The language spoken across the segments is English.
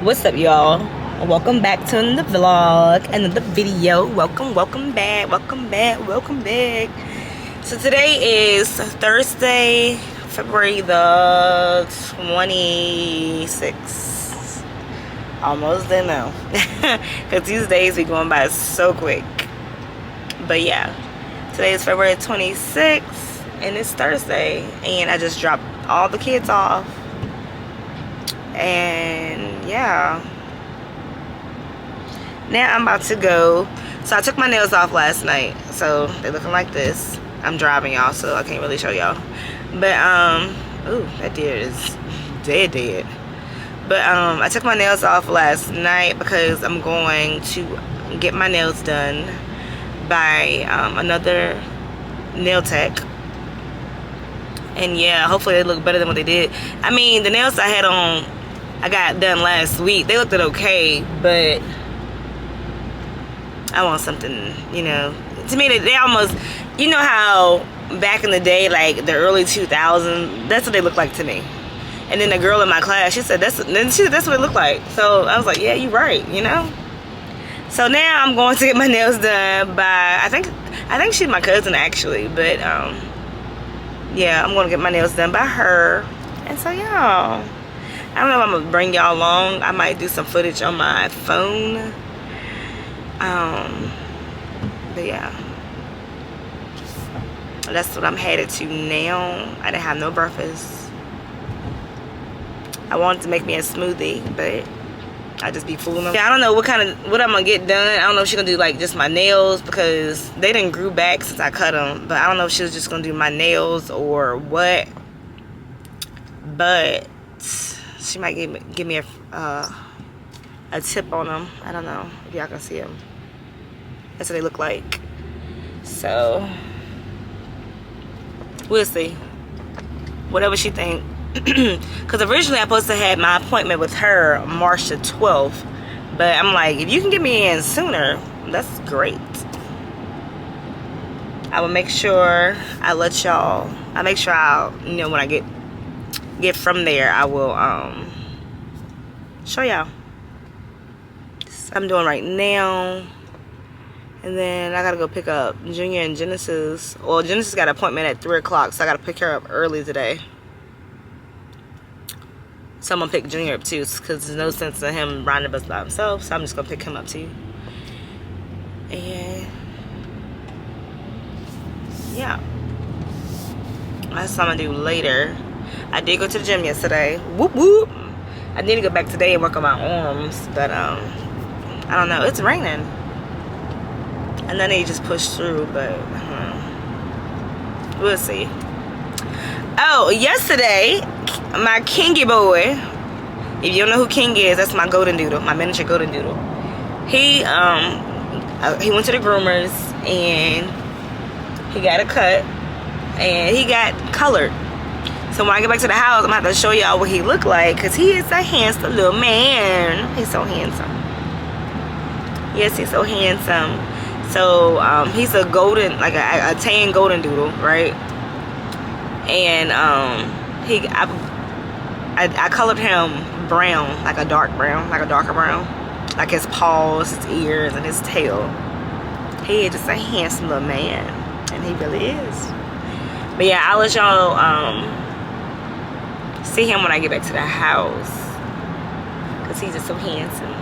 What's up, y'all? Welcome back to another vlog, another video. Welcome back. So today is Thursday, February the 26th. Almost there now. Because these days be going by so quick. But yeah, today is February 26th and it's Thursday. And I just dropped all the kids off. And yeah, now I'm about to go. So I took my nails off last night, so they're looking like this. I'm driving, y'all, so I can't really show y'all. But ooh, that deer is dead. But I took my nails off last night because I'm going to get my nails done by another nail tech. And yeah, hopefully they look better than what they did. I mean, the nails I had on, I got done last week. They looked okay, but I want something, you know. To me, they almost, you know how back in the day, like the early 2000s, that's what they look like to me. And then the girl in my class, she said that's what it looked like. So I was like, yeah, you're right, you know. So now I'm going to get my nails done by, I think she's my cousin actually, but yeah, I'm going to get my nails done by her. And so y'all, I don't know if I'm gonna bring y'all along. I might do some footage on my phone. But yeah, that's what I'm headed to now. I didn't have no breakfast. I wanted to make me a smoothie, but I just be fooling them. Yeah, I don't know what I'm gonna get done. I don't know if she's gonna do like just my nails because they didn't grew back since I cut them. But I don't know if she was just gonna do my nails or what. But she might give me a tip on them. I don't know if y'all can see them. That's what they look like. So we'll see. Whatever she think. Because originally I supposed to have my appointment with her March the 12th. But I'm like, if you can get me in sooner, that's great. I will make sure I let y'all. I make sure I'll, you know, when I get from there, I will show y'all. So I'm doing right now. And then I gotta go pick up Junior and Genesis. Well, Genesis got an appointment at 3 o'clock, so I gotta pick her up early today. So I'm gonna pick Junior up too, because there's no sense in him riding the bus by himself. So I'm just gonna pick him up too. And yeah, that's what I'm gonna do later. I did go to the gym yesterday. Whoop whoop. I need to go back today and work on my arms, but I don't know. It's raining. And then they just push through, but we'll see. Oh, yesterday, my Kingy boy, if you don't know who King is, that's my golden doodle, my miniature golden doodle. He went to the groomers and he got a cut and he got colored. So when I get back to the house, I'm gonna have to show y'all what he looked like, because he is a handsome little man. He's so handsome. Yes, he's so handsome. So he's a golden, like a tan golden doodle, right? And I colored him brown, like a darker brown, like his paws, his ears, and his tail. He is just a handsome little man, and he really is. But yeah, I'll let y'all see him when I get back to the house, because he's just so handsome.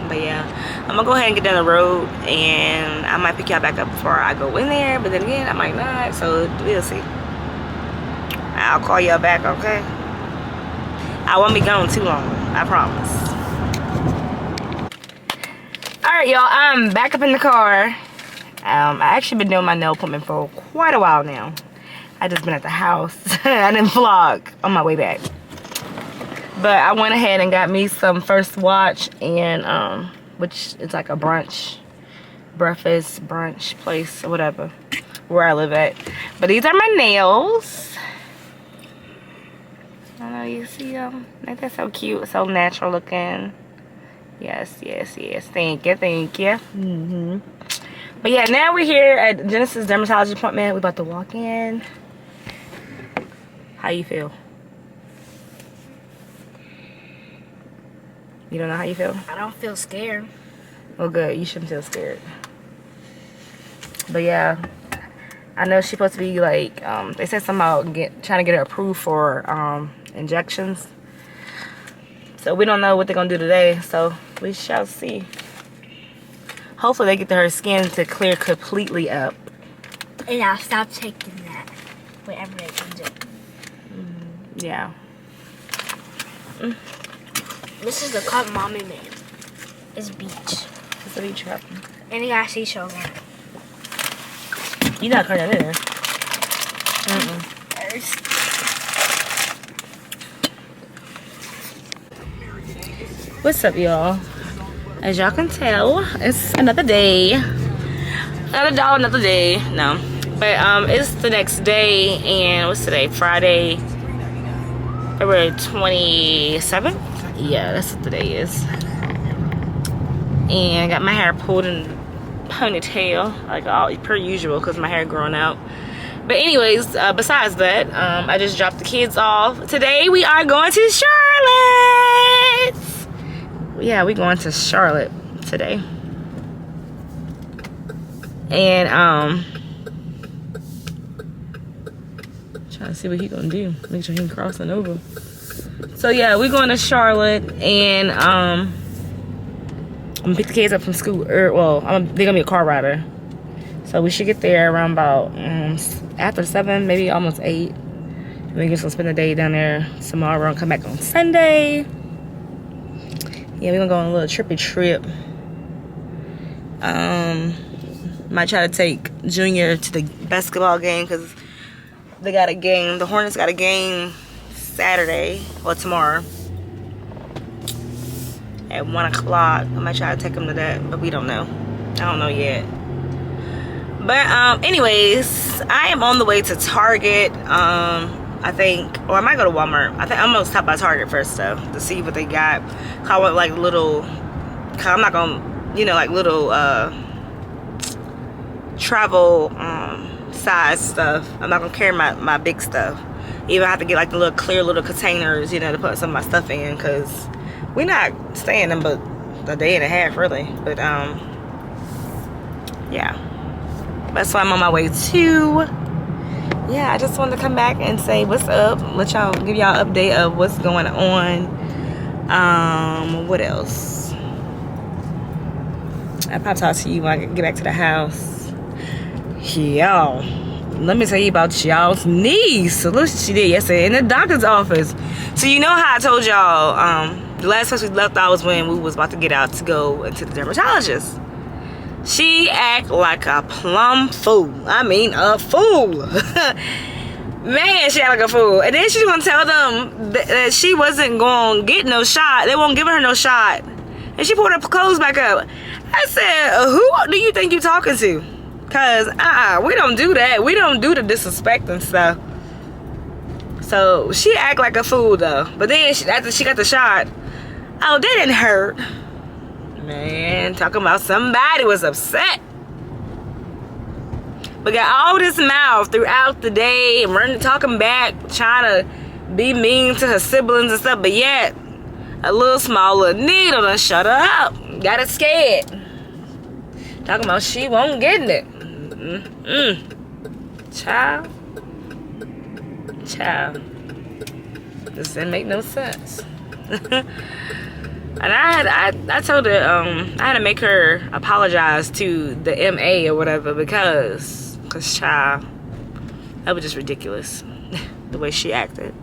But yeah, I'm gonna go ahead and get down the road, and I might pick y'all back up before I go in there, but then again, I might not, so we'll see. I'll call y'all back, okay? I won't be gone too long, I promise. Alright, y'all, I'm back up in the car. I actually been doing my nail appointment for quite a while now. I just been at the house. I didn't vlog on my way back. But I went ahead and got me some First Watch, and which is like a breakfast brunch place or whatever, where I live at. But these are my nails. I don't know, you see them? Ain't that so cute? So natural looking. Yes. Thank you. But yeah, now we're here at Genesis dermatology appointment. We're about to walk in. How you feel? You don't know how you feel? I don't feel scared. Well, good. You shouldn't feel scared. But yeah, I know she's supposed to be like, they said something about trying to get her approved for injections. So we don't know what they're gonna do today. So we shall see. Hopefully they get her skin to clear completely up. And I'll stop taking that whenever they can do. Yeah. This is the cup mommy made. It's beach. It's a beach cup. And it got seashells on it. You're not turning it in. What's up, y'all? As y'all can tell, it's another day. Another dollar, another day. No. But it's the next day, and what's today? Friday, February 27th? Yeah, that's what the day is. And I got my hair pulled in ponytail, like all per usual, because my hair growing out. But anyways, besides that, I just dropped the kids off. Today we are going to Charlotte. Yeah, we're going to Charlotte today. And trying to see what he gonna do. Make sure he ain't crossing over. So yeah, we're going to Charlotte, and I'm gonna pick the kids up from school. Well, they're gonna be a car rider, so we should get there around about after 7, maybe almost 8. And we're just gonna spend the day down there tomorrow and come back on Sunday. Yeah, we're gonna go on a little trippy trip. Might try to take Junior to the basketball game because they got a game. The Hornets got a game Saturday or tomorrow at 1 o'clock. I might try to take him to that, but we don't know. I don't know yet. But anyways, I am on the way to Target. I think, or I might go to Walmart. I think I'm gonna stop by Target first though to see what they got. Cause I want like little, cause I'm not gonna, you know, like little travel size stuff. I'm not gonna carry my big stuff. Even I have to get like the little clear little containers, you know, to put some of my stuff in, cause we're not staying them but a day and a half really. But yeah, that's why I'm on my way to. Yeah, I just wanted to come back and say what's up, let y'all, give y'all an update of what's going on. What else? I'll probably talk to you when I get back to the house. Y'all, let me tell you about y'all's niece. So look what she did yesterday in the doctor's office. So you know how I told y'all, the last place we left out was when we was about to get out to go into the dermatologist. She act like a plumb fool. I mean, a fool. Man, she act like a fool. And then she's gonna tell them that she wasn't gonna get no shot. They won't give her no shot. And she pulled her clothes back up. I said, who do you think you're talking to? Cause we don't do that. We don't do the disrespect and stuff. So she act like a fool though. But then after she got the shot, oh, that didn't hurt. Man, talking about somebody was upset. But got all this mouth throughout the day and running, talking back, trying to be mean to her siblings and stuff. But yet, a little small little needle done shut her up. Got her scared. Talking about she won't get it. Child. This didn't make no sense. And I told her I had to make her apologize to the MA or whatever because child, that was just ridiculous the way she acted.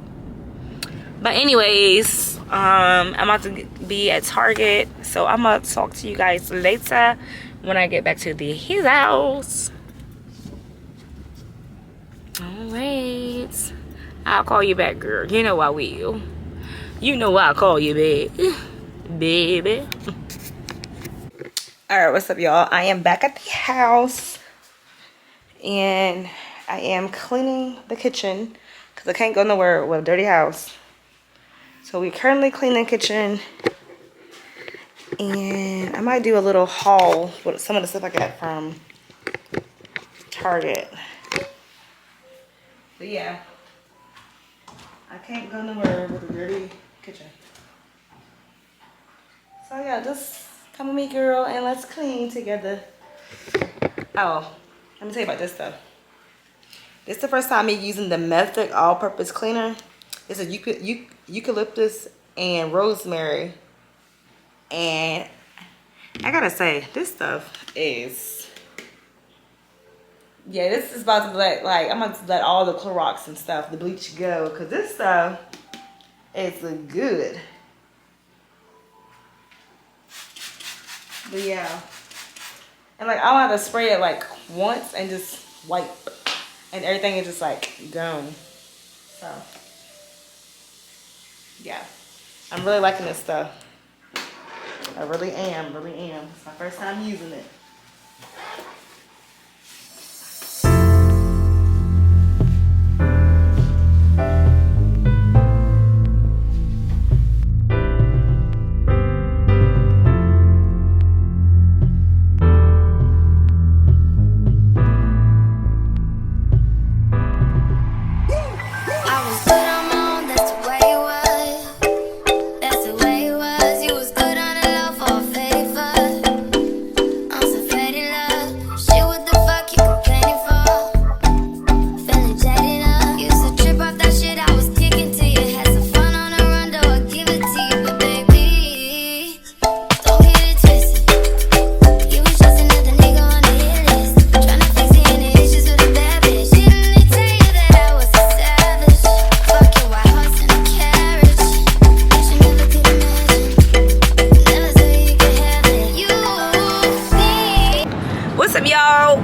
But anyways, I'm about to be at Target, so I'm gonna talk to you guys later when I get back to his house. Alright, I'll call you back, girl. You know I will. You know I'll call you back, baby. Alright, what's up, y'all? I am back at the house and I am cleaning the kitchen because I can't go nowhere with a dirty house. So we're currently cleaning the kitchen, and I might do a little haul with some of the stuff I got from Target. But yeah, I can't go nowhere with a dirty kitchen. So yeah, just come with me, girl, and let's clean together. Oh, let me tell you about this stuff. This is the first time me using the Method all-purpose cleaner. It's a eucalyptus and rosemary. And I gotta say, this stuff is, yeah, this is about to let, like, I'm about to let all the Clorox and stuff, the bleach go, because this stuff is good. But yeah. And like, I want to spray it like once and just wipe. And everything is just like gone. So, yeah. I'm really liking this stuff. I really am, It's my first time using it.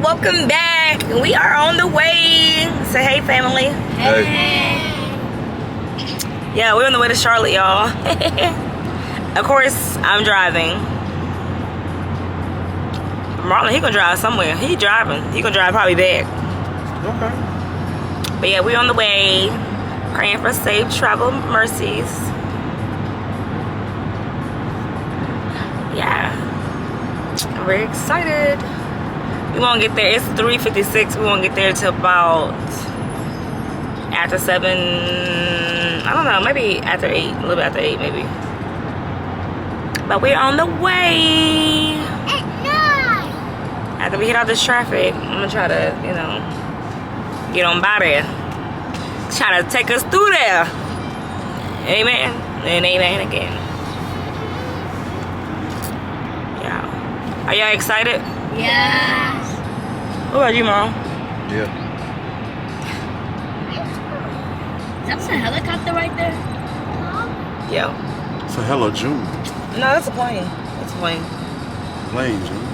Welcome back. We are on the way. Say hey, family. Hey. Yeah, we're on the way to Charlotte, y'all. Of course, I'm driving. Marlon, he gonna drive somewhere. He driving. He gonna drive probably back. Okay. But yeah, we're on the way. Praying for safe travel mercies. Yeah. I'm very excited. We won't get there. It's 3:56. We won't get there till about after 7. I don't know. Maybe after 8. A little bit after 8, maybe. But we're on the way. At night. After we get out this traffic, I'm gonna try to, you know, get on by there. Try to take us through there. Amen. And amen again. Yeah. Are y'all excited? Yes. What about you, Mom? Yeah. That's a helicopter right there. Yeah. It's a hella June. No, that's a plane. That's a plane. Plane, June.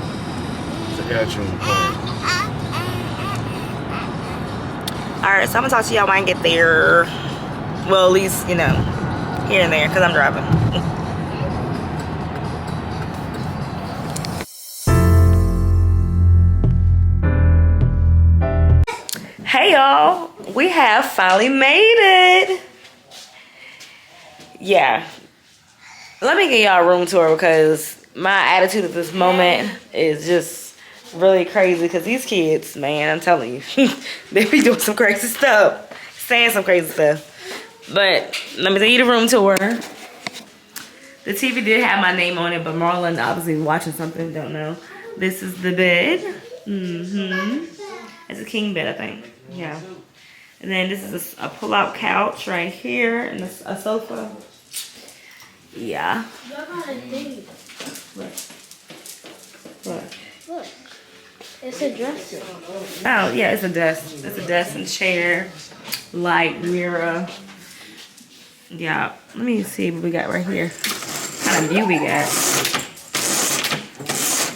It's an air June plane. Alright, so I'm gonna talk to y'all when I get there. Well, at least, you know, here and there, because I'm driving. Hey y'all, we have finally made it. Yeah, let me give y'all a room tour because my attitude at this moment is just really crazy because these kids, man, I'm telling you, they be doing some crazy stuff, saying some crazy stuff. But let me tell you the room tour. The TV did have my name on it, but Marlon obviously watching something, don't know. This is the bed. It's a king bed, I think. Yeah. And then this is a pull-out couch right here and a sofa. Yeah. What? What? Look. It's a dresser. Oh, yeah, it's a desk. It's a desk and chair, light, mirror. Yeah. Let me see what we got right here. What kind of view we got.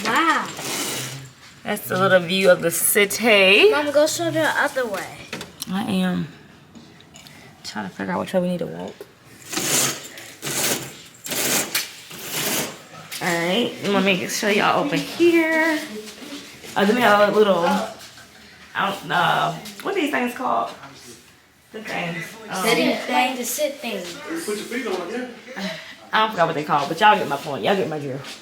Wow. That's a little view of the city. Mom, go show the other way. I am trying to figure out which way we need to walk. Alright, let me show y'all over here. Then we have a little, I don't know, what are these things called? The things. Sitting thing, the sit thing. Put your feet on again. I forgot what they call, but y'all get my point. Y'all get my drift.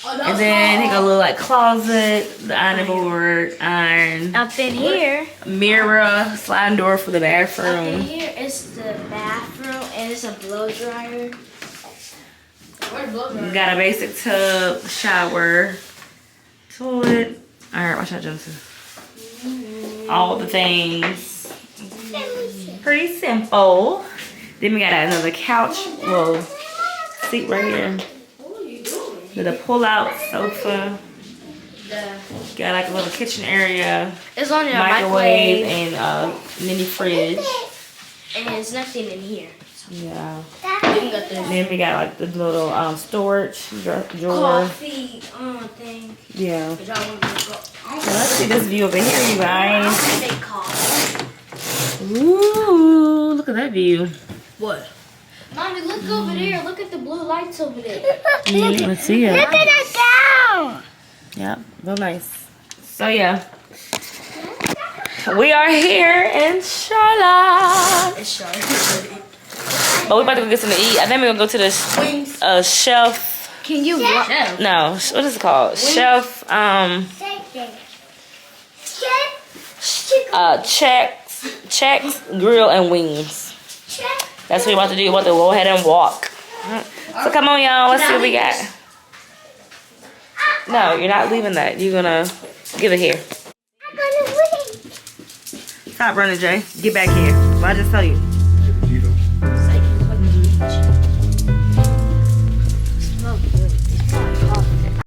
And then he got a little like closet, the iron board, iron. Up in here. Mirror, sliding door for the Up in bathroom. here is the bathroom and it's a blow dryer. We got a basic tub, shower, toilet. All right, watch out, Johnson. All the things. Pretty simple. Then we got another couch, little seat right here. With a pull-out sofa. Got like a little kitchen area. It's only a microwave and a mini fridge. And there's nothing in here. Yeah. And then we got like the little storage drawer. Coffee thing. Yeah. So let's see this view over here, you guys. Ooh, look at that view. What? Mommy, look over there. Look at the blue lights over there. Let's see it. Look at it down. Yeah, real nice. So yeah. We are here in Charlotte. It's Charlotte. But we're about to go get something to eat. I think we're gonna go to the Chef. Can you Chef? No, what is it called? Wings? Chef. Check's Grill and Wings. That's what we're about to do. We're about to go ahead and walk. So come on, y'all. Let's see what we got. No, you're not leaving that. You're gonna give it here. Stop running, Jay. Get back here. What I just tell you.